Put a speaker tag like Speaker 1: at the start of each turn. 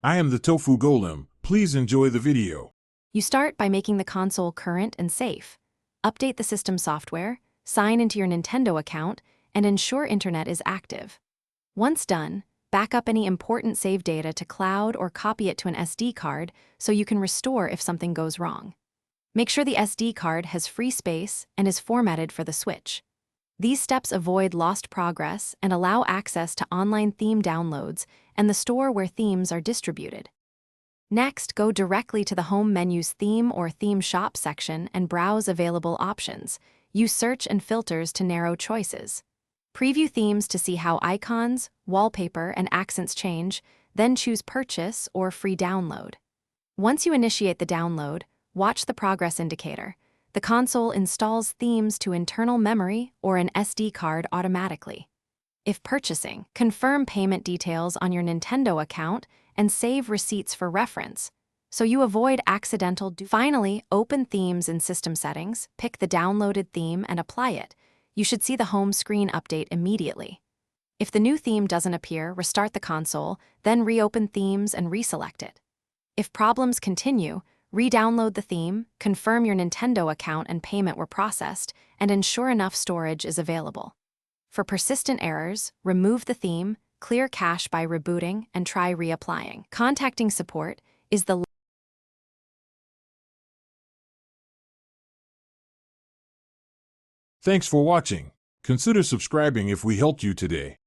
Speaker 1: I am the Tofu Golem. Please enjoy the video.
Speaker 2: You start by making the console current and safe. Update the system software, sign into your Nintendo account, and ensure internet is active. Once done, back up any important save data to cloud or copy it to an SD card so you can restore if something goes wrong. Make sure the SD card has free space and is formatted for the Switch. These steps avoid lost progress and allow access to online theme downloads and the store where themes are distributed. Next, go directly to the home menu's Theme or Theme Shop section and browse available options. Use search and filters to narrow choices. Preview themes to see how icons, wallpaper, and accents change, then choose Purchase or Free Download. Once you initiate the download, watch the progress indicator. The console installs themes to internal memory or an SD card automatically. If purchasing, confirm payment details on your Nintendo account and save receipts for reference, so you avoid accidental. Finally, open Themes in System Settings, pick the downloaded theme and apply it. You should see the home screen update immediately. If the new theme doesn't appear, restart the console, then reopen Themes and reselect it. If problems continue, re-download the theme, confirm your Nintendo account and payment were processed, and ensure enough storage is available. For persistent errors, remove the theme, clear cache by rebooting, and try reapplying. Contacting support is the
Speaker 1: Thanks for watching. Consider subscribing if we helped you today.